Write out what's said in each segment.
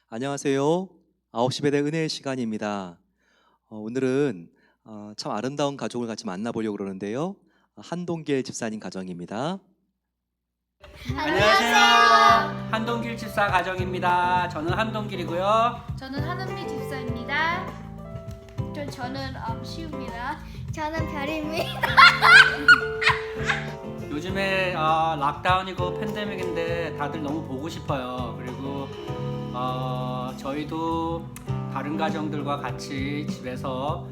안녕하세요. 9시 배대 은혜의 시간입니다. 오늘은 참 아름다운 가족을 같이 만나보려고 그러는데요. 한동길 집사님 가정입니다. 안녕하세요. 한동길 집사 가정입니다. 저는 한동길이고요. 저는 한은미 집사입니다. 저는 시우입니다. 저는 별입니다. 요즘에 락다운이고 팬데믹인데 다들 너무 보고 싶어요. 그리고 저희도 다른 가정들과 같이 집에서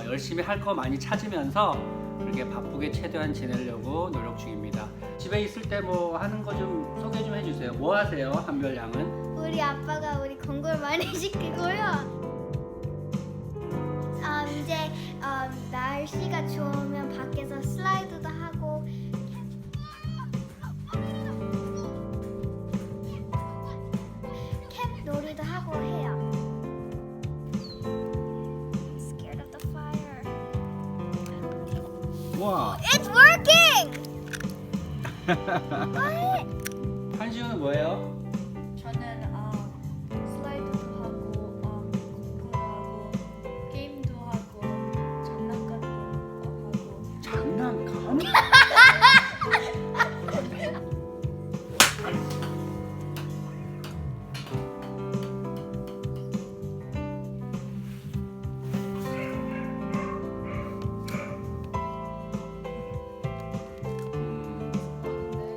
열심히 할 거 많이 찾으면서 그렇게 바쁘게 최대한 지내려고 노력 중입니다. 집에 있을 때 뭐 하는 거 좀 소개 좀 해주세요. 뭐 하세요, 한별 양은? 우리 아빠가 우리 공부를 많이 시키고요. 이제 날씨가 좋으면 밖에서 슬라이드도 하고 캠 놀이도 하고 해요. I'm scared of the fire. 와. It's working! What? 한시우는 뭐예요? 저는 슬라이드도 하고 공부도 하고 게임도 하고 장난감도 하고 장난감?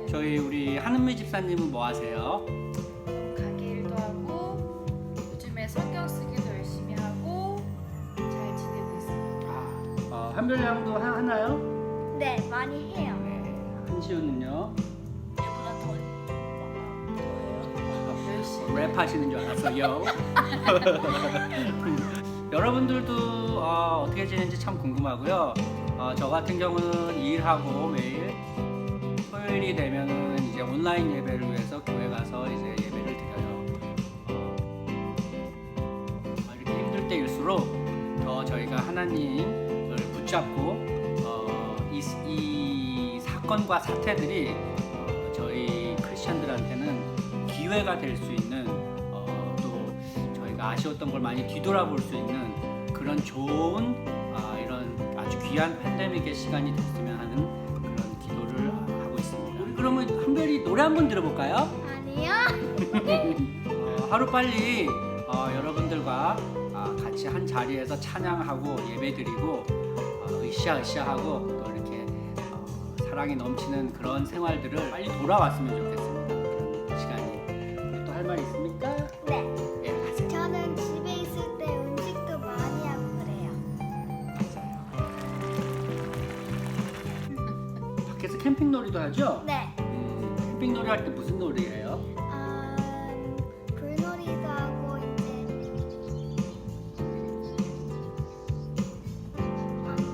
저희 우리 한은미 집사님은 뭐 하세요? 가게 일도 하고 요즘에 성경 쓰기도 열심히 하고 잘 지내고 있습니다. 한별 양도 하나요? 네, 많이 해요. 네. 한시우는요? 얘보다 더 열심히. 랩 하시는 줄 알았어요. 여러분들도 어떻게 지내는지 참 궁금하고요. 저 같은 경우는 일하고 매일 토요일이 되면은 이제 온라인 예배를 위해서 교회 가서 이제 예배를 드려요. 이렇게 힘들 때일수록 더 저희가 하나님을 붙잡고 이 사건과 사태들이 저희 크리스천들한테는 기회가 될 수 있는 또 저희가 아쉬웠던 걸 많이 뒤돌아볼 수 있는 그런 좋은 이런 아주 귀한 팬데믹의 시간이 됐으면 하는 그런 기도를 하고 있습니다. 우리 그러면 한별이 노래 한번 들어볼까요? 아니요. 하루빨리 여러분들과 같이 한 자리에서 찬양하고 예배드리고 으쌰으쌰하고 또 이렇게 사랑이 넘치는 그런 생활들을 빨리 돌아왔으면 좋겠습니다. 그런 시간이. 또 할 말 있습니까? 네. 예, 하세요. 저는 집에 있을 때 음식도 많이 하고 그래요. 맞아요. 밖에서 캠핑 놀이도 하죠? 네. 캠핑 놀이 할 때 무슨 놀이예요? 불놀이도 하고 이제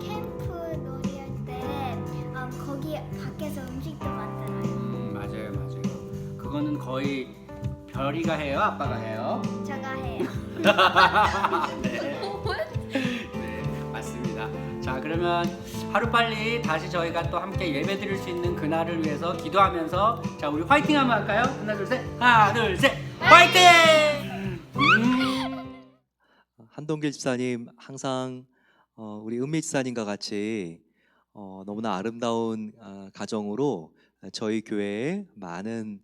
캠프 놀이할 때 거기 밖에서 음식도 만들어요. 맞아요. 그거는 거의 별이가 해요? 아빠가 해요? 제가 해요. 네, 맞습니다. 자, 그러면 하루빨리 다시 저희가 또 함께 예배드릴 수 있는 그날을 위해서 기도하면서 자, 우리 화이팅 한번 할까요? 하나, 둘, 셋. 하나, 둘, 셋. 화이팅! 한동길 집사님 항상 우리 은미 집사님과 같이 너무나 아름다운 가정으로 저희 교회에 많은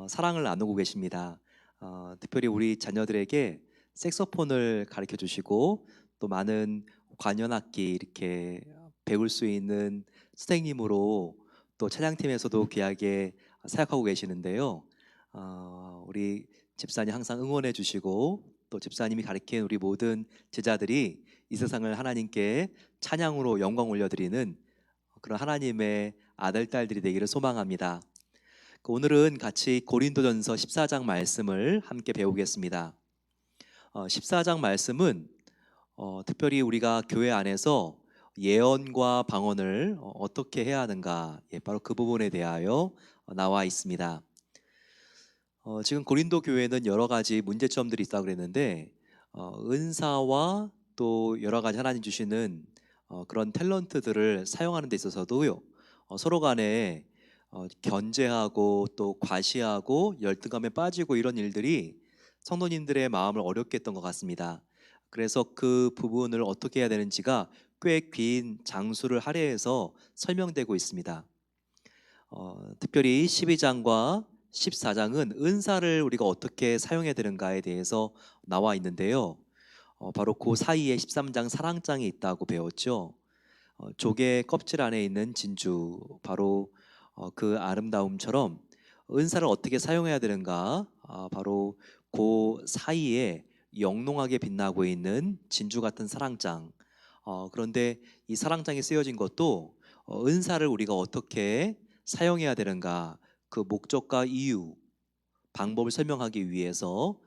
사랑을 나누고 계십니다. 특별히 우리 자녀들에게 색소폰을 가르쳐 주시고 또 많은 관현악기 이렇게 배울 수 있는 선생님으로 또 찬양팀에서도 귀하게 사역하고 계시는데요. 우리 집사님 항상 응원해 주시고 또 집사님이 가르친 우리 모든 제자들이 이 세상을 하나님께 찬양으로 영광 올려드리는 그런 하나님의 아들 딸들이 되기를 소망합니다. 오늘은 같이 고린도전서 14장 말씀을 함께 배우겠습니다. 14장 말씀은 특별히 우리가 교회 안에서 예언과 방언을 어떻게 해야 하는가, 바로 그 부분에 대하여 나와 있습니다. 지금 고린도 교회는 여러 가지 문제점들이 있다고 그랬는데 은사와 또 여러 가지 하나님 주시는 그런 탤런트들을 사용하는 데 있어서도요, 서로 간에 견제하고 또 과시하고 열등감에 빠지고 이런 일들이 성도님들의 마음을 어렵게 했던 것 같습니다. 그래서 그 부분을 어떻게 해야 되는지가 꽤 긴 장수를 할애해서 설명되고 있습니다. 특별히 12장과 14장은 은사를 우리가 어떻게 사용해야 되는가에 대해서 나와 있는데요. 바로 그 사이에 13장 사랑장이 있다고 배웠죠. 조개 껍질 안에 있는 진주, 바로 그 아름다움처럼 은사를 어떻게 사용해야 되는가, 바로 그 사이에 영롱하게 빛나고 있는 진주 같은 사랑장. 그런데 이 사랑장이 쓰여진 것도 은사를 우리가 어떻게 사용해야 되는가, 그 목적과 이유, 방법을 설명하기 위해서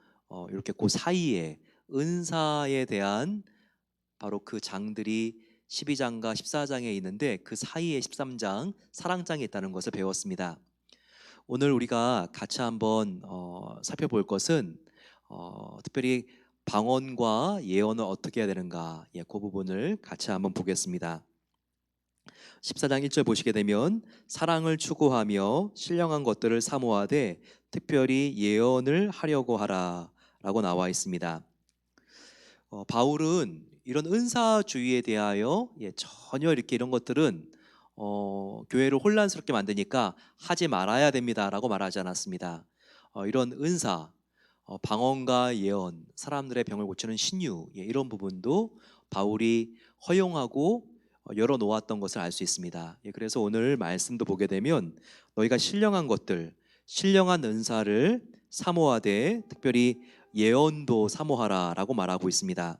이렇게 그 사이에 은사에 대한 바로 그 장들이 12장과 14장에 있는데 그 사이에 13장 사랑장이 있다는 것을 배웠습니다. 오늘 우리가 같이 한번 살펴볼 것은 특별히 방언과 예언을 어떻게 해야 되는가, 그 부분을 같이 한번 보겠습니다. 14장 1절 보시게 되면 사랑을 추구하며 신령한 것들을 사모하되 특별히 예언을 하려고 하라 라고 나와 있습니다. 바울은 이런 은사주의에 대하여 전혀 이렇게 이런 것들은 교회를 혼란스럽게 만드니까 하지 말아야 됩니다 라고 말하지 않았습니다. 이런 은사, 방언과 예언, 사람들의 병을 고치는 신유, 이런 부분도 바울이 허용하고 열어놓았던 것을 알 수 있습니다. 그래서 오늘 말씀도 보게 되면 너희가 신령한 것들, 신령한 은사를 사모하되 특별히 예언도 사모하라 라고 말하고 있습니다.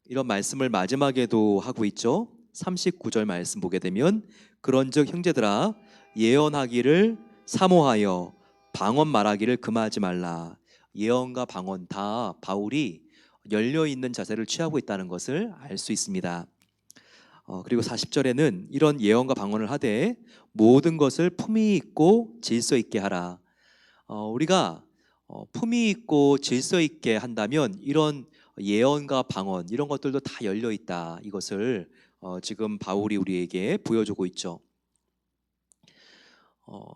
이런 말씀을 마지막에도 하고 있죠. 39절 말씀 보게 되면 그런즉 형제들아 예언하기를 사모하여 방언 말하기를 금하지 말라. 예언과 방언 다 바울이 열려있는 자세를 취하고 있다는 것을 알 수 있습니다. 그리고 40절에는 이런 예언과 방언을 하되 모든 것을 품위 있고 질서 있게 하라. 우리가 품위 있고 질서 있게 한다면 이런 예언과 방언 이런 것들도 다 열려 있다. 이것을 지금 바울이 우리에게 보여주고 있죠.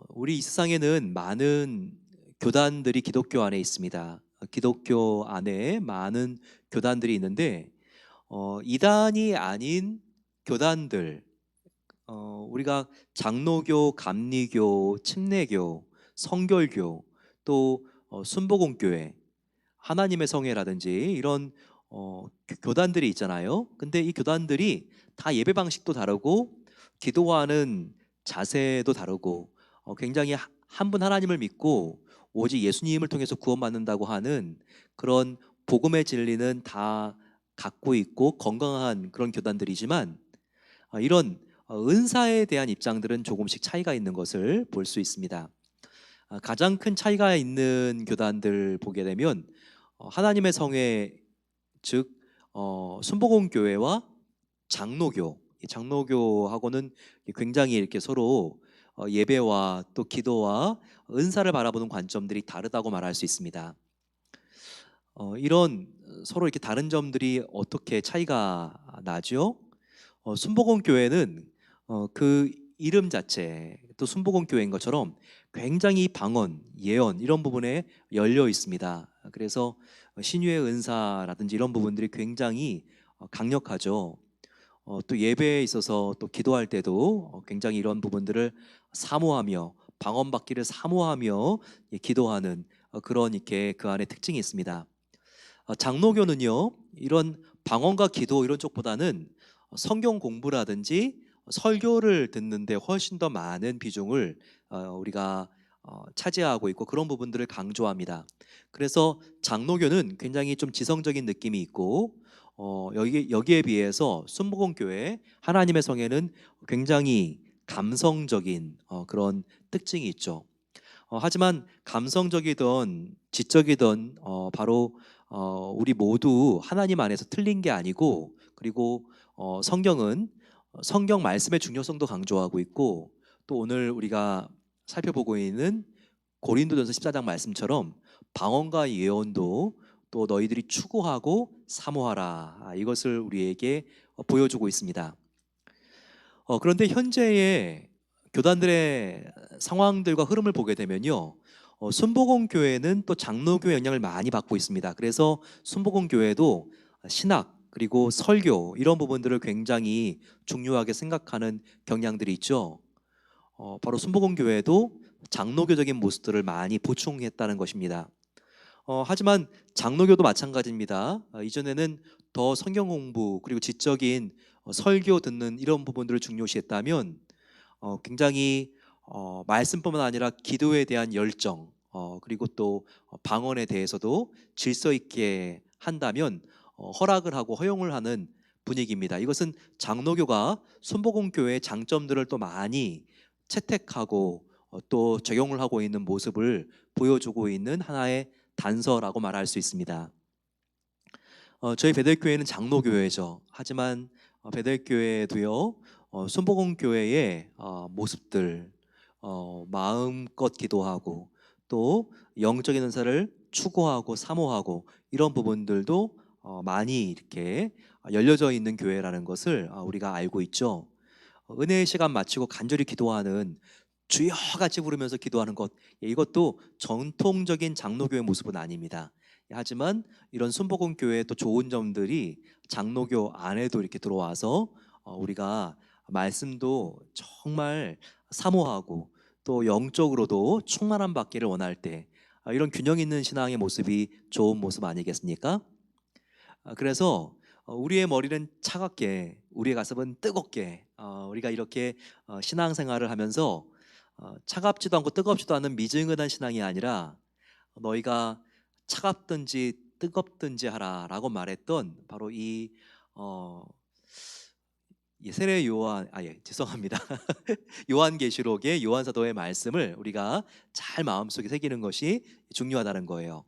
우리 이 세상에는 많은 교단들이 기독교 안에 있습니다. 기독교 안에 많은 교단들이 있는데 이단이 아닌 교단들, 우리가 장로교, 감리교, 침례교, 성결교, 또 순복음교회, 하나님의 성회라든지 이런 교단들이 있잖아요. 근데 이 교단들이 다 예배 방식도 다르고 기도하는 자세도 다르고 굉장히 한 분 하나님을 믿고 오직 예수님을 통해서 구원받는다고 하는 그런 복음의 진리는 다 갖고 있고 건강한 그런 교단들이지만 이런 은사에 대한 입장들은 조금씩 차이가 있는 것을 볼 수 있습니다. 가장 큰 차이가 있는 교단들 보게 되면 하나님의 성회, 즉 순복음교회와 장로교, 장로교하고는 굉장히 이렇게 서로 예배와 또 기도와 은사를 바라보는 관점들이 다르다고 말할 수 있습니다. 이런 서로 이렇게 다른 점들이 어떻게 차이가 나죠? 순복음교회는 그 이름 자체 또 순복음교회인 것처럼 굉장히 방언, 예언 이런 부분에 열려 있습니다. 그래서 신유의 은사라든지 이런 부분들이 굉장히 강력하죠. 또 예배에 있어서 또 기도할 때도 굉장히 이런 부분들을 사모하며 방언 받기를 사모하며 기도하는 그런 이렇게 그 안에 특징이 있습니다. 장로교는요 이런 방언과 기도 이런 쪽보다는 성경 공부라든지 설교를 듣는데 훨씬 더 많은 비중을 우리가 차지하고 있고 그런 부분들을 강조합니다. 그래서 장로교는 굉장히 좀 지성적인 느낌이 있고 여기에 비해서 순복음교회 하나님의 성회는 굉장히 감성적인 그런 특징이 있죠. 하지만 감성적이든 지적이든 바로 우리 모두 하나님 안에서 틀린 게 아니고 그리고 성경은 성경 말씀의 중요성도 강조하고 있고 또 오늘 우리가 살펴보고 있는 고린도전서 14장 말씀처럼 방언과 예언도 또 너희들이 추구하고 사모하라 이것을 우리에게 보여주고 있습니다. 그런데 현재의 교단들의 상황들과 흐름을 보게 되면요 순복음 교회는 또 장로교의 영향을 많이 받고 있습니다. 그래서 순복음 교회도 신학 그리고 설교 이런 부분들을 굉장히 중요하게 생각하는 경향들이 있죠. 바로 순복음 교회도 장로교적인 모습들을 많이 보충했다는 것입니다. 하지만 장로교도 마찬가지입니다. 이전에는 더 성경 공부 그리고 지적인 설교 듣는 이런 부분들을 중요시했다면 굉장히 말씀뿐만 아니라 기도에 대한 열정 그리고 또 방언에 대해서도 질서 있게 한다면 허락을 하고 허용을 하는 분위기입니다. 이것은 장로교가 순복음 교회의 장점들을 또 많이 채택하고 또 적용을 하고 있는 모습을 보여주고 있는 하나의 단서라고 말할 수 있습니다. 저희 베델교회는 장로교회죠. 하지만 베델교회도요 순복음 교회의 모습들 마음껏 기도하고 또 영적인 은사를 추구하고 사모하고 이런 부분들도 많이 이렇게 열려져 있는 교회라는 것을 우리가 알고 있죠. 은혜의 시간 마치고 간절히 기도하는 주여 같이 부르면서 기도하는 것 이것도 전통적인 장로교의 모습은 아닙니다. 하지만 이런 순복음 교회의 또 좋은 점들이 장로교 안에도 이렇게 들어와서 우리가 말씀도 정말 사모하고 또 영적으로도 충만함 받기를 원할 때 이런 균형 있는 신앙의 모습이 좋은 모습 아니겠습니까? 그래서 우리의 머리는 차갑게 우리의 가슴은 뜨겁게 우리가 이렇게 신앙생활을 하면서 차갑지도 않고 뜨겁지도 않은 미지근한 신앙이 아니라 너희가 차갑든지 뜨겁든지 하라라고 말했던 바로 이 세례 요한 죄송합니다. 요한계시록의 요한사도의 말씀을 우리가 잘 마음속에 새기는 것이 중요하다는 거예요.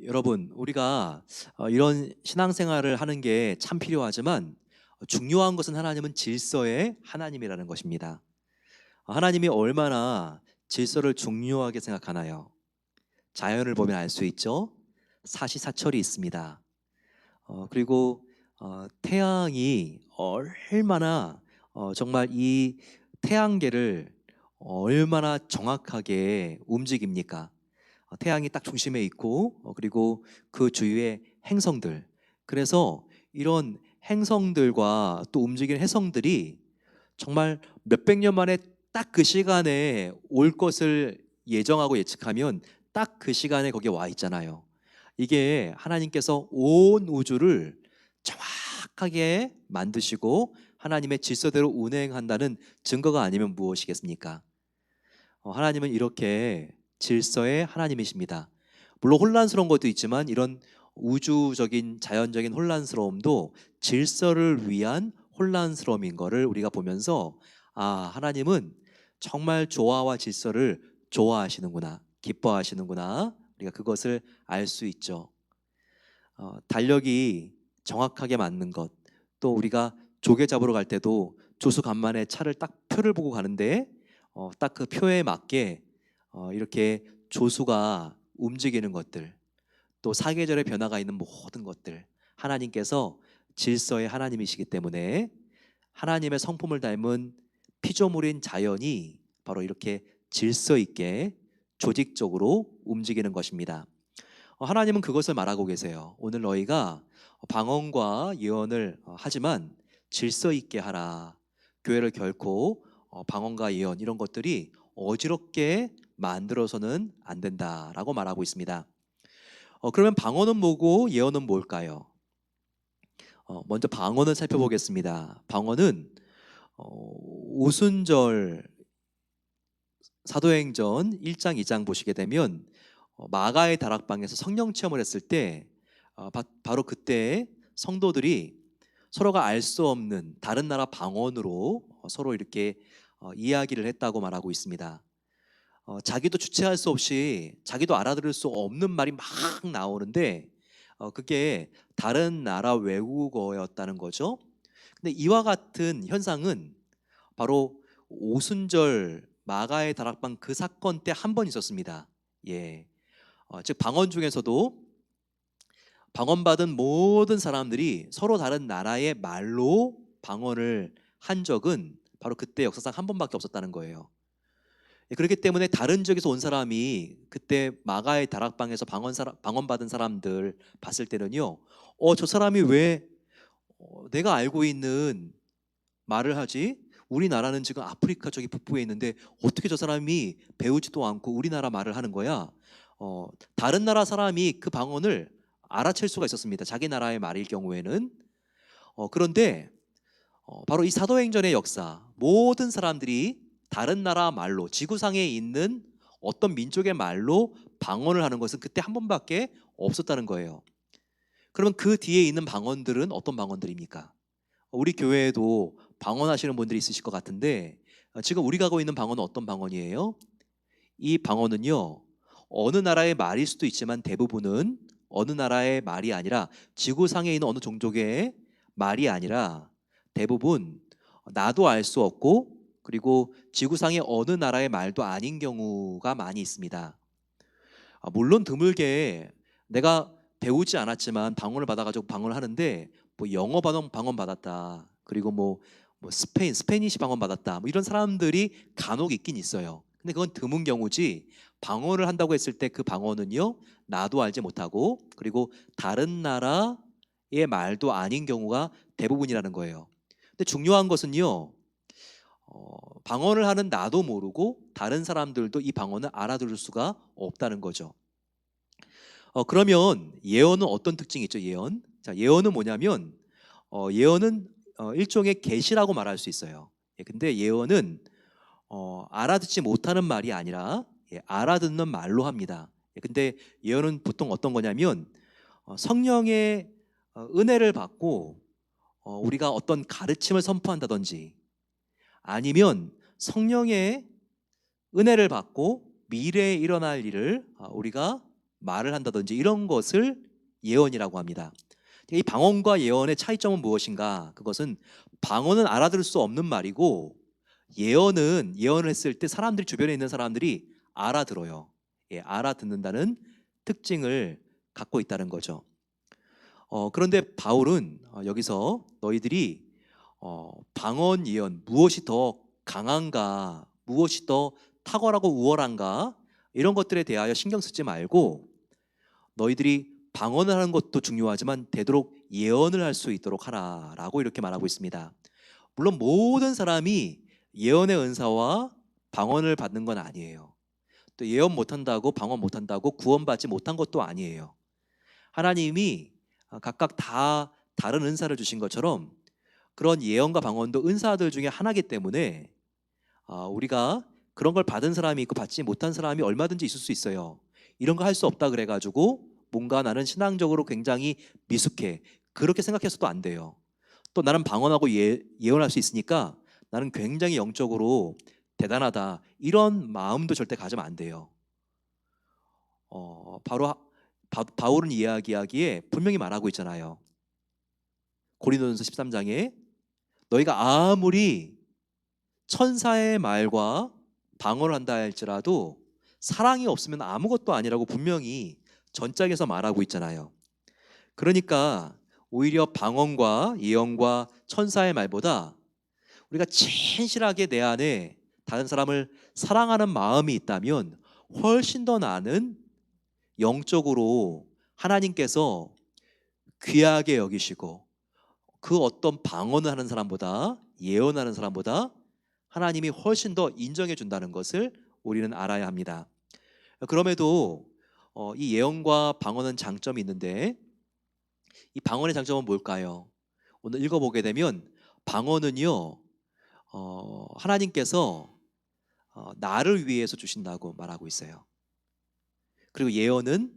여러분 우리가 이런 신앙생활을 하는 게 참 필요하지만 중요한 것은 하나님은 질서의 하나님이라는 것입니다. 하나님이 얼마나 질서를 중요하게 생각하나요? 자연을 보면 알 수 있죠. 사시사철이 있습니다. 그리고 태양이 얼마나 정말 이 태양계를 얼마나 정확하게 움직입니까? 태양이 딱 중심에 있고 그리고 그 주위에 행성들 그래서 이런 행성들과 또 움직이는 해성들이 정말 몇백 년 만에 딱 그 시간에 올 것을 예정하고 예측하면 딱 그 시간에 거기에 와 있잖아요. 이게 하나님께서 온 우주를 정확하게 만드시고 하나님의 질서대로 운행한다는 증거가 아니면 무엇이겠습니까? 하나님은 이렇게 질서의 하나님이십니다. 물론 혼란스러운 것도 있지만 이런 우주적인 자연적인 혼란스러움도 질서를 위한 혼란스러움인 것을 우리가 보면서 하나님은 정말 조화와 질서를 좋아하시는구나 기뻐하시는구나 우리가 그것을 알 수 있죠. 달력이 정확하게 맞는 것 또 우리가 조개 잡으러 갈 때도 조수 간만에 차를 딱 표를 보고 가는데 딱 그 표에 맞게 이렇게 조수가 움직이는 것들 또 사계절의 변화가 있는 모든 것들 하나님께서 질서의 하나님이시기 때문에 하나님의 성품을 닮은 피조물인 자연이 바로 이렇게 질서 있게 조직적으로 움직이는 것입니다. 하나님은 그것을 말하고 계세요. 오늘 너희가 방언과 예언을 하지만 질서 있게 하라. 교회를 결코 방언과 예언 이런 것들이 어지럽게 만들어서는 안 된다라고 말하고 있습니다. 그러면 방언은 뭐고 예언은 뭘까요? 먼저 방언을 살펴보겠습니다. 방언은 오순절 사도행전 1장 2장 보시게 되면 마가의 다락방에서 성령 체험을 했을 때 바로 그때 성도들이 서로가 알 수 없는 다른 나라 방언으로 서로 이렇게 이야기를 했다고 말하고 있습니다. 자기도 주체할 수 없이 자기도 알아들을 수 없는 말이 막 나오는데 그게 다른 나라 외국어였다는 거죠. 근데 이와 같은 현상은 바로 오순절 마가의 다락방 그 사건 때 한 번 있었습니다. 즉 방언 중에서도 방언받은 모든 사람들이 서로 다른 나라의 말로 방언을 한 적은 바로 그때 역사상 한 번밖에 없었다는 거예요. 그렇기 때문에 다른 지역에서 온 사람이 그때 마가의 다락방에서 방언받은 사람들 봤을 때는요, 저 사람이 왜 내가 알고 있는 말을 하지? 우리나라는 지금 아프리카 저기 북부에 있는데 어떻게 저 사람이 배우지도 않고 우리나라 말을 하는 거야? 다른 나라 사람이 그 방언을 알아챌 수가 있었습니다. 자기 나라의 말일 경우에는. 그런데 바로 이 사도행전의 역사, 모든 사람들이 다른 나라 말로, 지구상에 있는 어떤 민족의 말로 방언을 하는 것은 그때 한 번밖에 없었다는 거예요. 그러면 그 뒤에 있는 방언들은 어떤 방언들입니까? 우리 교회에도 방언하시는 분들이 있으실 것 같은데, 지금 우리가 하고 있는 방언은 어떤 방언이에요? 이 방언은요, 어느 나라의 말일 수도 있지만 대부분은 어느 나라의 말이 아니라, 지구상에 있는 어느 종족의 말이 아니라 대부분 나도 알 수 없고, 그리고 지구상의 어느 나라의 말도 아닌 경우가 많이 있습니다. 물론 드물게 내가 배우지 않았지만 방언을 받아가지고 방언을 하는데, 뭐 영어 방언 받았다, 그리고 뭐 스페니시 방언 받았다, 뭐 이런 사람들이 간혹 있긴 있어요. 근데 그건 드문 경우지, 방언을 한다고 했을 때 그 방언은요, 나도 알지 못하고 그리고 다른 나라의 말도 아닌 경우가 대부분이라는 거예요. 근데 중요한 것은요, 방언을 하는 나도 모르고 다른 사람들도 이 방언을 알아들을 수가 없다는 거죠. 그러면 예언은 어떤 특징이 있죠? 예언. 자, 예언은 뭐냐면 예언은 일종의 계시라고 말할 수 있어요. 근데 예언은 알아듣지 못하는 말이 아니라 알아듣는 말로 합니다. 근데 예언은 보통 어떤 거냐면 성령의 은혜를 받고 우리가 어떤 가르침을 선포한다든지, 아니면 성령의 은혜를 받고 미래에 일어날 일을 우리가 말을 한다든지, 이런 것을 예언이라고 합니다. 이 방언과 예언의 차이점은 무엇인가? 그것은 방언은 알아들을 수 없는 말이고, 예언을 했을 때 사람들이, 주변에 있는 사람들이 알아들어요. 알아듣는다는 특징을 갖고 있다는 거죠. 그런데 바울은 여기서 너희들이 방언, 예언, 무엇이 더 강한가, 무엇이 더 탁월하고 우월한가, 이런 것들에 대하여 신경 쓰지 말고 너희들이 방언을 하는 것도 중요하지만 되도록 예언을 할 수 있도록 하라라고 이렇게 말하고 있습니다. 물론 모든 사람이 예언의 은사와 방언을 받는 건 아니에요. 또 예언 못한다고, 방언 못한다고 구원받지 못한 것도 아니에요. 하나님이 각각 다 다른 은사를 주신 것처럼 그런 예언과 방언도 은사들 중에 하나이기 때문에 우리가 그런 걸 받은 사람이 있고 받지 못한 사람이 얼마든지 있을 수 있어요. 이런 거 할 수 없다 그래가지고 뭔가 나는 신앙적으로 굉장히 미숙해, 그렇게 생각해서도 안 돼요. 또 나는 방언하고 예언할 수 있으니까 나는 굉장히 영적으로 대단하다, 이런 마음도 절대 가지면 안 돼요. 바로 바울은 이야기하기에 분명히 말하고 있잖아요. 고린도전서 13장에 너희가 아무리 천사의 말과 방언을 한다 할지라도 사랑이 없으면 아무것도 아니라고 분명히 전장에서 말하고 있잖아요. 그러니까 오히려 방언과 예언과 천사의 말보다 우리가 진실하게 내 안에 다른 사람을 사랑하는 마음이 있다면 훨씬 더 나는 영적으로 하나님께서 귀하게 여기시고, 그 어떤 방언을 하는 사람보다, 예언하는 사람보다 하나님이 훨씬 더 인정해 준다는 것을 우리는 알아야 합니다. 그럼에도 이 예언과 방언은 장점이 있는데, 이 방언의 장점은 뭘까요? 오늘 읽어보게 되면 방언은요, 하나님께서 나를 위해서 주신다고 말하고 있어요. 그리고 예언은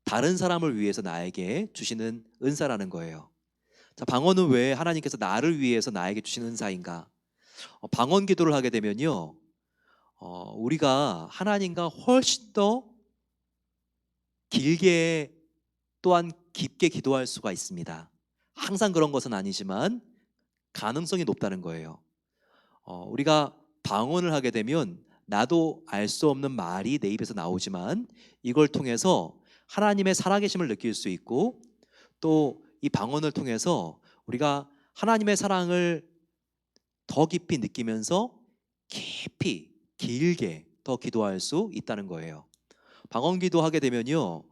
다른 사람을 위해서 나에게 주시는 은사라는 거예요. 자, 방언은 왜 하나님께서 나를 위해서 나에게 주시는 은사인가? 방언 기도를 하게 되면요, 우리가 하나님과 훨씬 더 길게, 또한 깊게 기도할 수가 있습니다. 항상 그런 것은 아니지만 가능성이 높다는 거예요. 우리가 방언을 하게 되면 나도 알 수 없는 말이 내 입에서 나오지만 이걸 통해서 하나님의 살아계심을 느낄 수 있고, 또 이 방언을 통해서 우리가 하나님의 사랑을 더 깊이 느끼면서 깊이, 길게 더 기도할 수 있다는 거예요. 방언 기도하게 되면요,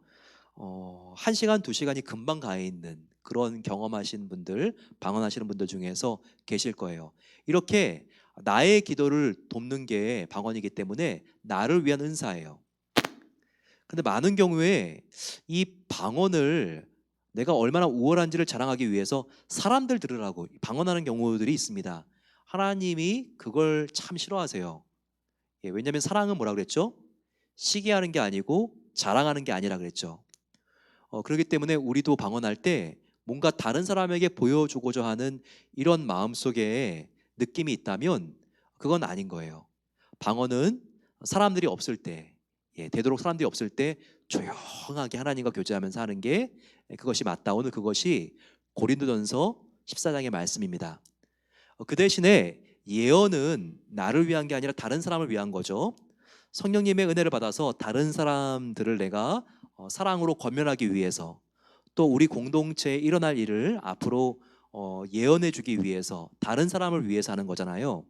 1시간, 2시간이 금방 가 있는 그런 경험하신 분들, 방언하시는 분들 중에서 계실 거예요. 이렇게 나의 기도를 돕는 게 방언이기 때문에 나를 위한 은사예요. 근데 많은 경우에 이 방언을 내가 얼마나 우월한지를 자랑하기 위해서 사람들 들으라고 방언하는 경우들이 있습니다. 하나님이 그걸 참 싫어하세요. 예, 왜냐하면 사랑은 뭐라 그랬죠? 시기하는 게 아니고 자랑하는 게 아니라 그랬죠. 그렇기 때문에 우리도 방언할 때 뭔가 다른 사람에게 보여주고자 하는 이런 마음속에 느낌이 있다면 그건 아닌 거예요. 방언은 사람들이 없을 때, 예, 되도록 사람들이 없을 때 조용하게 하나님과 교제하면서 하는 게 그것이 맞다. 오늘 그것이 고린도전서 14장의 말씀입니다. 그 대신에 예언은 나를 위한 게 아니라 다른 사람을 위한 거죠. 성령님의 은혜를 받아서 다른 사람들을 내가 사랑으로 권면하기 위해서, 또 우리 공동체에 일어날 일을 앞으로 예언해 주기 위해서, 다른 사람을 위해서 하는 거잖아요.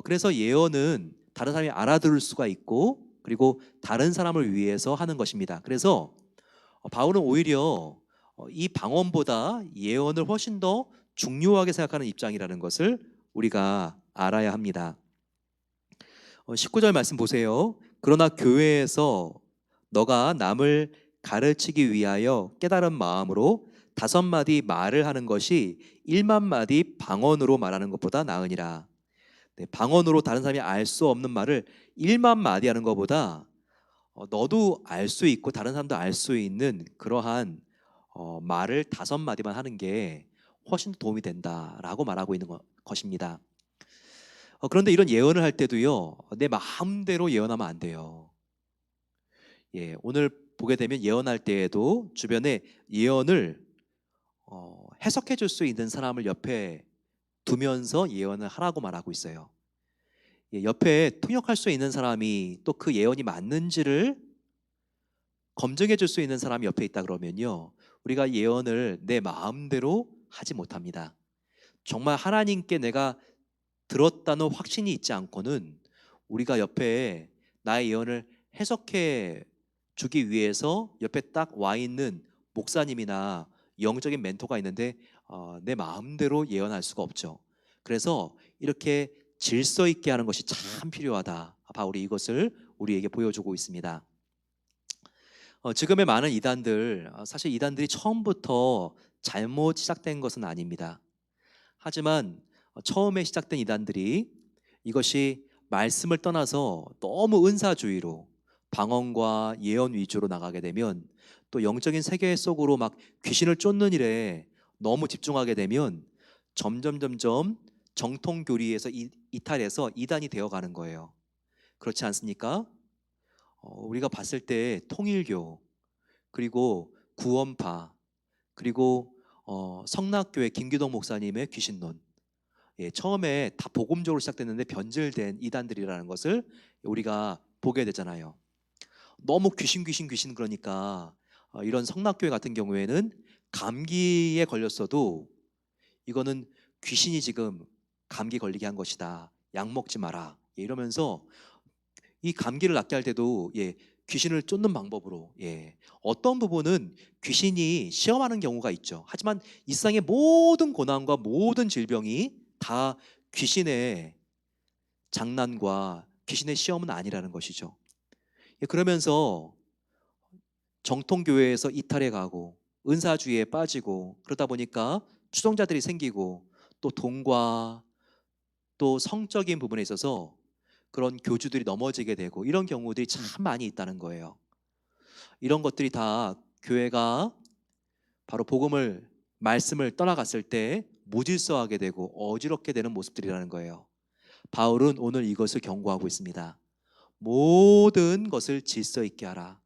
그래서 예언은 다른 사람이 알아들을 수가 있고, 그리고 다른 사람을 위해서 하는 것입니다. 그래서 바울은 오히려 이 방언보다 예언을 훨씬 더 중요하게 생각하는 입장이라는 것을 우리가 알아야 합니다. 19절 말씀 보세요. 그러나 교회에서 너가 남을 가르치기 위하여 깨달은 마음으로 5마디 말을 하는 것이 1만마디 방언으로 말하는 것보다 나으니라. 네, 방언으로 다른 사람이 알 수 없는 말을 1만마디 하는 것보다 너도 알 수 있고 다른 사람도 알 수 있는 그러한 말을 5마디만 하는 게 훨씬 도움이 된다라고 말하고 있는 것입니다. 그런데 이런 예언을 할 때도요, 내 마음대로 예언하면 안 돼요. 예, 오늘 보게 되면 예언할 때에도 주변에 예언을 해석해 줄 수 있는 사람을 옆에 두면서 예언을 하라고 말하고 있어요. 예, 옆에 통역할 수 있는 사람이 또 그 예언이 맞는지를 검증해 줄 수 있는 사람이 옆에 있다 그러면요, 우리가 예언을 내 마음대로 하지 못합니다. 정말 하나님께 내가 들었다는 확신이 있지 않고는 우리가 옆에 나의 예언을 해석해 주기 위해서 옆에 딱 와 있는 목사님이나 영적인 멘토가 있는데 내 마음대로 예언할 수가 없죠. 그래서 이렇게 질서 있게 하는 것이 참 필요하다. 바울이 이것을 우리에게 보여주고 있습니다. 지금의 많은 이단들, 사실 이단들이 처음부터 잘못 시작된 것은 아닙니다. 하지만 처음에 시작된 이단들이 이것이 말씀을 떠나서 너무 은사주의로 방언과 예언 위주로 나가게 되면, 또 영적인 세계 속으로 막 귀신을 쫓는 일에 너무 집중하게 되면 점점 정통 교리에서 이탈해서 이단이 되어가는 거예요. 그렇지 않습니까? 우리가 봤을 때 통일교, 그리고 구원파, 그리고 성락교회 김기동 목사님의 귀신론, 예, 처음에 다 복음적으로 시작됐는데 변질된 이단들이라는 것을 우리가 보게 되잖아요. 너무 귀신 그러니까 이런 성락교회 같은 경우에는 감기에 걸렸어도 이거는 귀신이 지금 감기 걸리게 한 것이다, 약 먹지 마라, 예, 이러면서 이 감기를 낫게 할 때도, 예, 귀신을 쫓는 방법으로, 예, 어떤 부분은 귀신이 시험하는 경우가 있죠. 하지만 이 세상의 모든 고난과 모든 질병이 다 귀신의 장난과 귀신의 시험은 아니라는 것이죠. 예, 그러면서 정통교회에서 이탈해 가고 은사주의에 빠지고 그러다 보니까 추종자들이 생기고, 또 돈과 또 성적인 부분에 있어서 그런 교주들이 넘어지게 되고, 이런 경우들이 참 많이 있다는 거예요. 이런 것들이 다 교회가 바로 복음을, 말씀을 떠나갔을 때 무질서하게 되고 어지럽게 되는 모습들이라는 거예요. 바울은 오늘 이것을 경고하고 있습니다. 모든 것을 질서 있게 하라.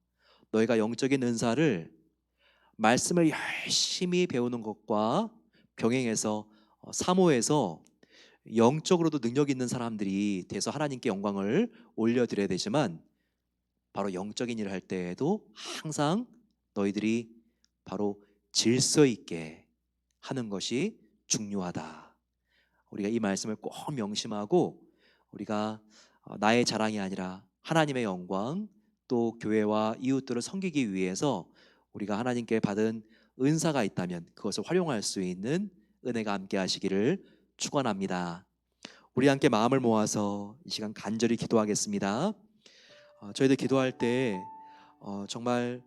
너희가 영적인 은사를, 말씀을 열심히 배우는 것과 병행해서 사모해서 영적으로도 능력 있는 사람들이 돼서 하나님께 영광을 올려드려야 되지만, 바로 영적인 일을 할 때에도 항상 너희들이 바로 질서 있게 하는 것이 중요하다. 우리가 이 말씀을 꼭 명심하고 우리가 나의 자랑이 아니라 하나님의 영광, 또 교회와 이웃들을 섬기기 위해서 우리가 하나님께 받은 은사가 있다면 그것을 활용할 수 있는 은혜가 함께 하시기를 축원합니다. 우리 함께 마음을 모아서 이 시간 간절히 기도하겠습니다. 저희들 기도할 때 정말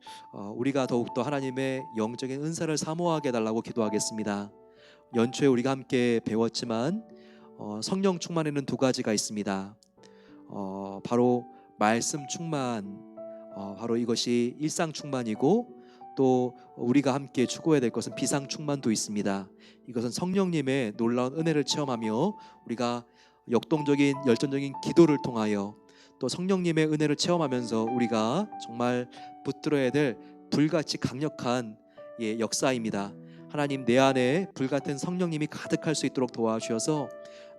우리가 더욱더 하나님의 영적인 은사를 사모하게 해달라고 기도하겠습니다. 연초에 우리가 함께 배웠지만 성령 충만에는 두 가지가 있습니다. 바로 말씀 충만, 바로 이것이 일상 충만이고, 또 우리가 함께 추구해야 될 것은 비상 충만도 있습니다. 이것은 성령님의 놀라운 은혜를 체험하며 우리가 역동적인 열정적인 기도를 통하여 또 성령님의 은혜를 체험하면서 우리가 정말 붙들어야 될 불같이 강력한 역사입니다. 하나님, 내 안에 불같은 성령님이 가득할 수 있도록 도와주셔서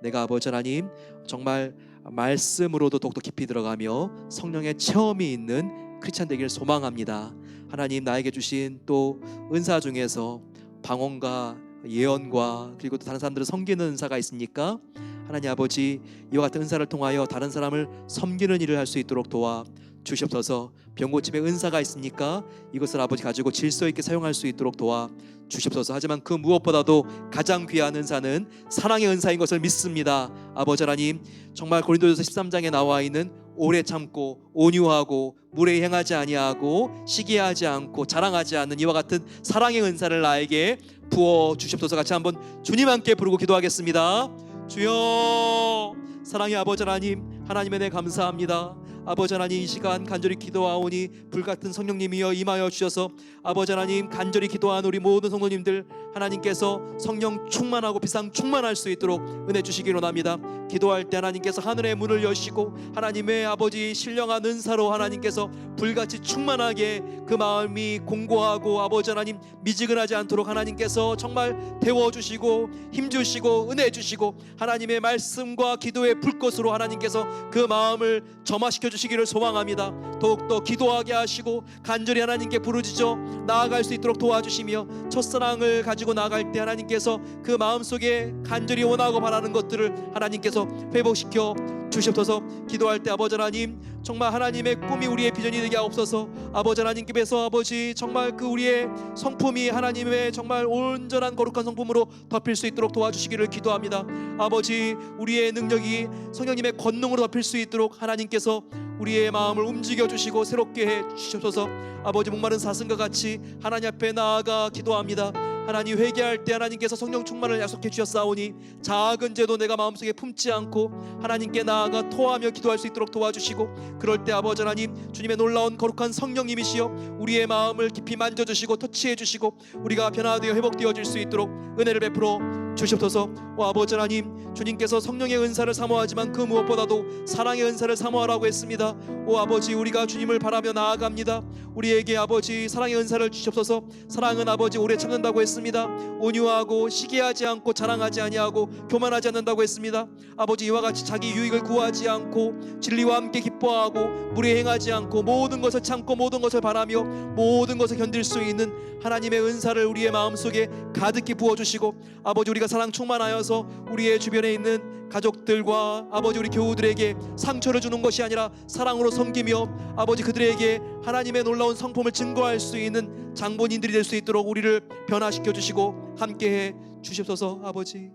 내가 아버지 하나님 정말 말씀으로도 더욱더 깊이 들어가며 성령의 체험이 있는 크리스찬 되기를 소망합니다. 하나님, 나에게 주신 또 은사 중에서 방언과 예언과 그리고 또 다른 사람들을 섬기는 은사가 있으니까 하나님 아버지, 이와 같은 은사를 통하여 다른 사람을 섬기는 일을 할 수 있도록 도와 주시옵소서. 병고침의 은사가 있으니까 이것을 아버지 가지고 질서 있게 사용할 수 있도록 도와 주시옵소서. 하지만 그 무엇보다도 가장 귀한 은사는 사랑의 은사인 것을 믿습니다. 아버지 하나님, 정말 고린도전서 13장에 나와 있는 오래 참고 온유하고 물에 행하지 아니하고 시기하지 않고 자랑하지 않는 이와 같은 사랑의 은사를 나에게 부어 주시옵소서. 같이 한번 주님 함께 부르고 기도하겠습니다. 주여, 사랑의 아버지 하나님, 하나님의 은혜 감사합니다. 아버지 하나님, 이 시간 간절히 기도하오니 불같은 성령님이여 임하여 주셔서 아버지 하나님, 간절히 기도한 우리 모든 성도님들 하나님께서 성령 충만하고 비상 충만할 수 있도록 은혜 주시기를 원합니다. 기도할 때 하나님께서 하늘의 문을 여시고 하나님의 아버지 신령한 은사로 하나님께서 불같이 충만하게 그 마음이 공고하고 아버지 하나님 미지근하지 않도록 하나님께서 정말 데워주시고 힘주시고 은혜 주시고 하나님의 말씀과 기도의 불꽃으로 하나님께서 그 마음을 점화시켜 주시기를 소망합니다. 더욱더 기도하게 하시고 간절히 하나님께 부르짖어 나아갈 수 있도록 도와주시며 첫사랑을 가지고 나아갈 때 하나님께서 그 마음속에 간절히 원하고 바라는 것들을 하나님께서 회복시켜 주시옵소서. 기도할 때 아버지 하나님, 정말 하나님의 꿈이 우리의 비전이 되게 하옵소서. 아버지 하나님께서 아버지 정말 그 우리의 성품이 하나님의 정말 온전한 거룩한 성품으로 덮일 수 있도록 도와주시기를 기도합니다. 아버지, 우리의 능력이 성령님의 권능으로 덮일 수 있도록 하나님께서 우리의 마음을 움직여 주시고 새롭게 해 주시옵소서. 아버지, 목마른 사슴과 같이 하나님 앞에 나아가 기도합니다. 하나님, 회개할 때 하나님께서 성령 충만을 약속해 주셨사오니 작은 죄도 내가 마음속에 품지 않고 하나님께 나아가 토하며 기도할 수 있도록 도와주시고, 그럴 때 아버지 하나님, 주님의 놀라운 거룩한 성령님이시여 우리의 마음을 깊이 만져주시고 터치해 주시고 우리가 변화되어 회복되어질 수 있도록 은혜를 베풀어 주시옵소서. 아버지 하나님, 주님께서 성령의 은사를 사모하지만 그 무엇보다도 사랑의 은사를 사모하라고 했습니다. 아버지, 우리가 주님을 바라며 나아갑니다. 우리에게 아버지 사랑의 은사를 주시옵소서. 사랑은 아버지 오래 참는다고 했습니다. 온유하고 시기하지 않고 자랑하지 아니하고 교만하지 않는다고 했습니다. 아버지, 이와 같이 자기 유익을 구하지 않고 진리와 함께 기뻐하고 물에 행하지 않고 모든 것을 참고 모든 것을 바라며 모든 것을 견딜 수 있는 하나님의 은사를 우리의 마음속에 가득히 부어주시고, 아버지 우리가 사랑 충만하여서 우리의 주변에 있는 가족들과 아버지 우리 교우들에게 상처를 주는 것이 아니라 사랑으로 섬기며 아버지 그들에게 하나님의 놀라운 성품을 증거할 수 있는 장본인들이 될 수 있도록 우리를 변화시켜 주시고 함께해 주시옵소서. 아버지,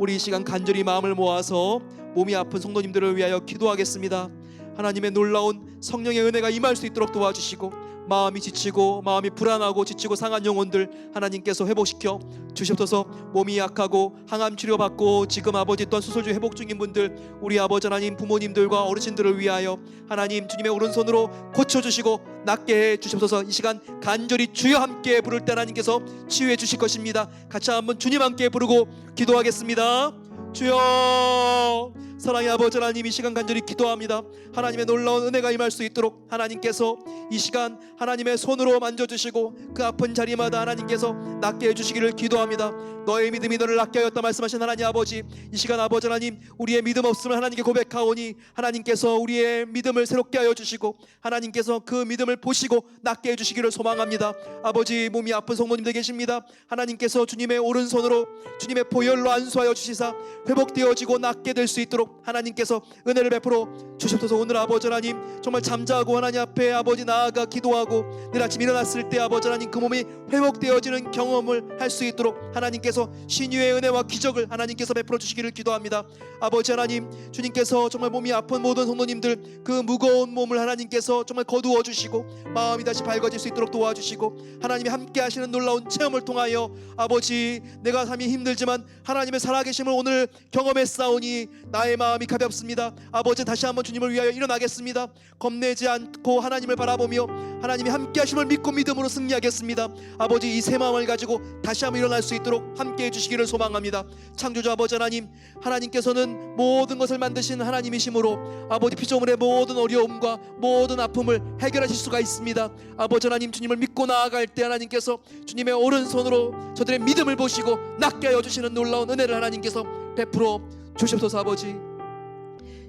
우리 이 시간 간절히 마음을 모아서 몸이 아픈 성도님들을 위하여 기도하겠습니다. 하나님의 놀라운 성령의 은혜가 임할 수 있도록 도와주시고, 마음이 지치고 마음이 불안하고 지치고 상한 영혼들 하나님께서 회복시켜 주시옵소서. 몸이 약하고 항암 치료받고 지금 아버지 또한 수술주 회복 중인 분들, 우리 아버지 하나님 부모님들과 어르신들을 위하여 하나님 주님의 오른손으로 고쳐주시고 낫게 해 주시옵소서. 이 시간 간절히 주여 함께 부를 때 하나님께서 치유해 주실 것입니다. 같이 한번 주님 함께 부르고 기도하겠습니다. 주여, 사랑의 아버지 하나님, 이 시간 간절히 기도합니다. 하나님의 놀라운 은혜가 임할 수 있도록 하나님께서 이 시간 하나님의 손으로 만져주시고 그 아픈 자리마다 하나님께서 낫게 해주시기를 기도합니다. 너의 믿음이 너를 낫게 하였다 말씀하신 하나님 아버지, 이 시간 아버지 하나님, 우리의 믿음 없음을 하나님께 고백하오니 하나님께서 우리의 믿음을 새롭게 하여 주시고 하나님께서 그 믿음을 보시고 낫게 해주시기를 소망합니다. 아버지, 몸이 아픈 성도님들 계십니다. 하나님께서 주님의 오른손으로 주님의 보혈로 안수하여 주시사 회복되어지고 낫게 될 수 있도록 하나님께서 은혜를 베풀어 주시옵소서. 오늘 아버지 하나님 정말 잠자고 하나님 앞에 아버지 나아가 기도하고 내일 아침 일어났을 때 아버지 하나님 그 몸이 회복되어지는 경험을 할 수 있도록 하나님께서 신유의 은혜와 기적을 하나님께서 베풀어 주시기를 기도합니다. 아버지 하나님, 주님께서 정말 몸이 아픈 모든 성도님들 그 무거운 몸을 하나님께서 정말 거두어 주시고 마음이 다시 밝아질 수 있도록 도와주시고 하나님이 함께 하시는 놀라운 체험을 통하여 아버지, 내가 삶이 힘들지만 하나님의 살아계심을 오늘 경험했사오니 나의 마음이 가볍습니다. 아버지, 다시 한번 주님을 위하여 일어나겠습니다. 겁내지 않고 하나님을 바라보며 하나님이 함께 하심을 믿고 믿음으로 승리하겠습니다. 아버지, 이 새 마음을 가지고 다시 한번 일어날 수 있도록 함께 해주시기를 소망합니다. 창조주 아버지 하나님, 하나님께서는 모든 것을 만드신 하나님이시므로 아버지, 피조물의 모든 어려움과 모든 아픔을 해결하실 수가 있습니다. 아버지 하나님, 주님을 믿고 나아갈 때 하나님께서 주님의 오른손으로 저들의 믿음을 보시고 낫게 하여 주시는 놀라운 은혜를 하나님께서 베풀어 주시옵소서. 아버지,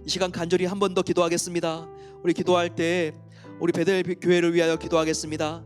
이 시간 간절히 한 번 더 기도하겠습니다. 우리 기도할 때 우리 베델 교회를 위하여 기도하겠습니다.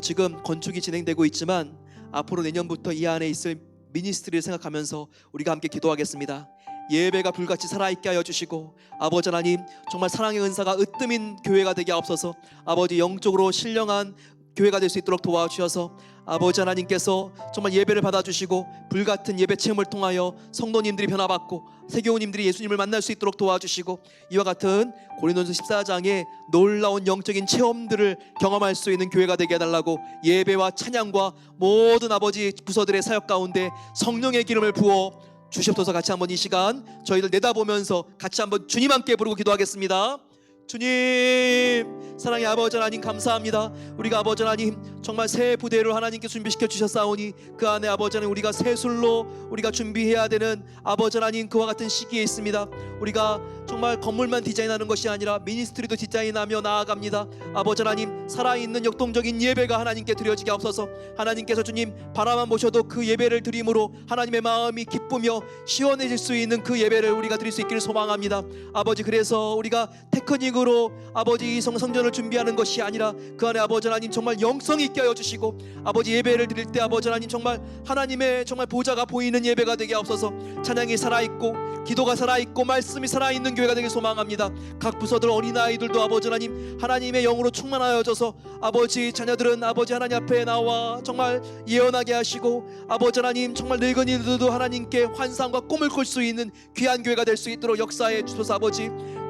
지금 건축이 진행되고 있지만 앞으로 내년부터 이 안에 있을 미니스트리를 생각하면서 우리가 함께 기도하겠습니다. 예배가 불같이 살아있게 하여 주시고 아버지 하나님, 정말 사랑의 은사가 으뜸인 교회가 되게 하옵소서. 아버지, 영적으로 신령한 교회가 될 수 있도록 도와주셔서 아버지 하나님께서 정말 예배를 받아주시고 불같은 예배 체험을 통하여 성도님들이 변화받고 세교우님들이 예수님을 만날 수 있도록 도와주시고 이와 같은 고린도전서 14장의 놀라운 영적인 체험들을 경험할 수 있는 교회가 되게 해달라고 예배와 찬양과 모든 아버지 부서들의 사역 가운데 성령의 기름을 부어 주시옵소서. 같이 한번 이 시간 저희들 내다보면서 같이 한번 주님 함께 부르고 기도하겠습니다. 주님, 사랑의 아버지 하나님, 감사합니다. 우리가 아버지 하나님 정말 새 부대로 하나님께 준비시켜 주셨사오니 그 안에 아버지 하나님 우리가 새술로 우리가 준비해야 되는 아버지 하나님 그와 같은 시기에 있습니다. 우리가 정말 건물만 디자인하는 것이 아니라 미니스트리도 디자인하며 나아갑니다. 아버지 하나님, 살아있는 역동적인 예배가 하나님께 드려지게 하옵소서. 하나님께서 주님 바라만 보셔도 그 예배를 드림으로 하나님의 마음이 기쁘며 시원해질 수 있는 그 예배를 우리가 드릴 수 있기를 소망합니다. 아버지, 그래서 우리가 테크닉으로 아버지 이 성전을 준비하는 것이 아니라 그 안에 아버지 하나님 정말 영성이 있게 하여 주시고 아버지 예배를 드릴 때 아버지 하나님 정말 하나님의 정말 보좌가 보이는 예배가 되게 하옵소서. 찬양이 살아있고 기도가 살아있고 말씀이 살아있는 교회가 되길 소망합니다. 각 부서들 어린아이들도 아버지 하나님 하나님의 영으로 충만하여져서 아버지 자녀들은 아버지 하나님 앞에 나와 정말 예언하게 하시고 아버지 하나님 정말 늙은이들도 하나님께 환상과 꿈을 꿀 수 있는 귀한 교회가 될 수 있도록 역사해 주소서. 아버지,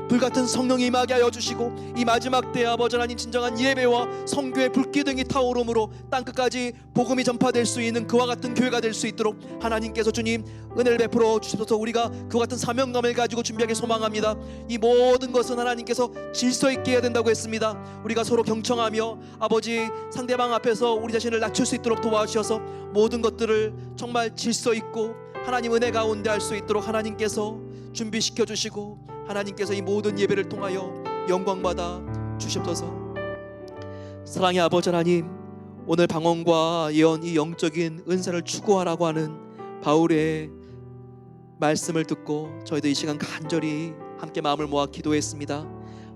불같은 성령이 임하게 하여 주시고 이 마지막 때에 아버지 하나님 진정한 예배와 성교의 불기둥이 타오름으로 땅끝까지 복음이 전파될 수 있는 그와 같은 교회가 될 수 있도록 하나님께서 주님 은혜를 베풀어 주셔서 우리가 그와 같은 사명감을 가지고 준비하길 소망합니다. 이 모든 것은 하나님께서 질서 있게 해야 된다고 했습니다. 우리가 서로 경청하며 아버지 상대방 앞에서 우리 자신을 낮출 수 있도록 도와주셔서 모든 것들을 정말 질서 있고 하나님 은혜 가운데 할 수 있도록 하나님께서 준비시켜 주시고 하나님께서 이 모든 예배를 통하여 영광받아 주시옵소서. 사랑의 아버지 하나님, 오늘 방언과 예언 이 영적인 은사를 추구하라고 하는 바울의 말씀을 듣고 저희도 이 시간 간절히 함께 마음을 모아 기도했습니다.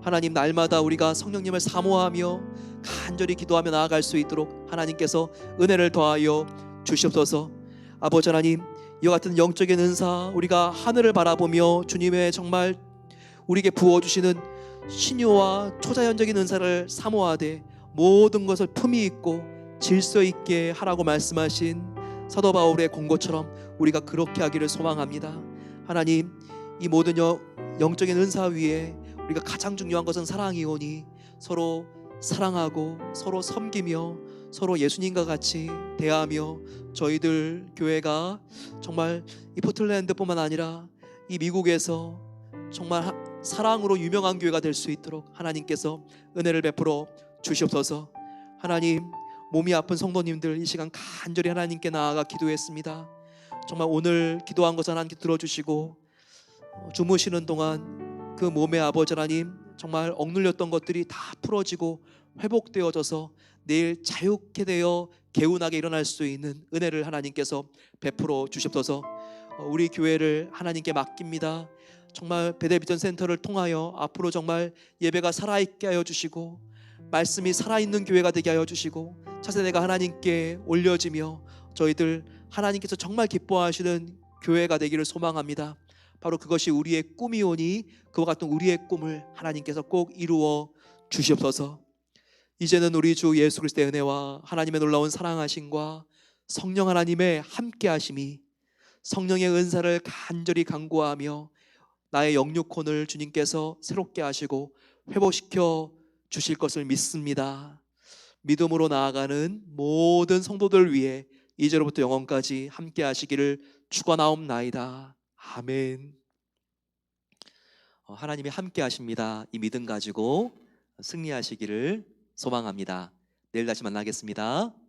하나님, 날마다 우리가 성령님을 사모하며 간절히 기도하며 나아갈 수 있도록 하나님께서 은혜를 더하여 주시옵소서. 아버지 하나님, 이와 같은 영적인 은사 우리가 하늘을 바라보며 주님의 정말 우리에게 부어주시는 신유와 초자연적인 은사를 사모하되 모든 것을 품위 있고 질서 있게 하라고 말씀하신 사도 바울의 권고처럼 우리가 그렇게 하기를 소망합니다. 하나님, 이 모든 영적인 은사 위에 우리가 가장 중요한 것은 사랑이오니 서로 사랑하고 서로 섬기며 서로 예수님과 같이 대하며 저희들 교회가 정말 이 포틀랜드뿐만 아니라 이 미국에서 정말 사랑으로 유명한 교회가 될 수 있도록 하나님께서 은혜를 베풀어 주시옵소서. 하나님, 몸이 아픈 성도님들 이 시간 간절히 하나님께 나아가 기도했습니다. 정말 오늘 기도한 것을 하나님께 들어주시고 주무시는 동안 그 몸의 아버지 하나님 정말 억눌렸던 것들이 다 풀어지고 회복되어져서 내일 자유케 되어 개운하게 일어날 수 있는 은혜를 하나님께서 베풀어 주시옵소서. 우리 교회를 하나님께 맡깁니다. 정말 베델 비전 센터를 통하여 앞으로 정말 예배가 살아있게 하여 주시고 말씀이 살아있는 교회가 되게 하여 주시고 차세대가 하나님께 올려지며 저희들 하나님께서 정말 기뻐하시는 교회가 되기를 소망합니다. 바로 그것이 우리의 꿈이오니 그와 같은 우리의 꿈을 하나님께서 꼭 이루어 주시옵소서. 이제는 우리 주 예수 그리스도의 은혜와 하나님의 놀라운 사랑하심과 성령 하나님의 함께하심이, 성령의 은사를 간절히 간구하며 나의 영육혼을 주님께서 새롭게 하시고 회복시켜 주실 것을 믿습니다. 믿음으로 나아가는 모든 성도들 위해 이제로부터 영원까지 함께 하시기를 축원하옵나이다. 아멘. 하나님이 함께 하십니다. 이 믿음 가지고 승리하시기를 소망합니다. 내일 다시 만나겠습니다.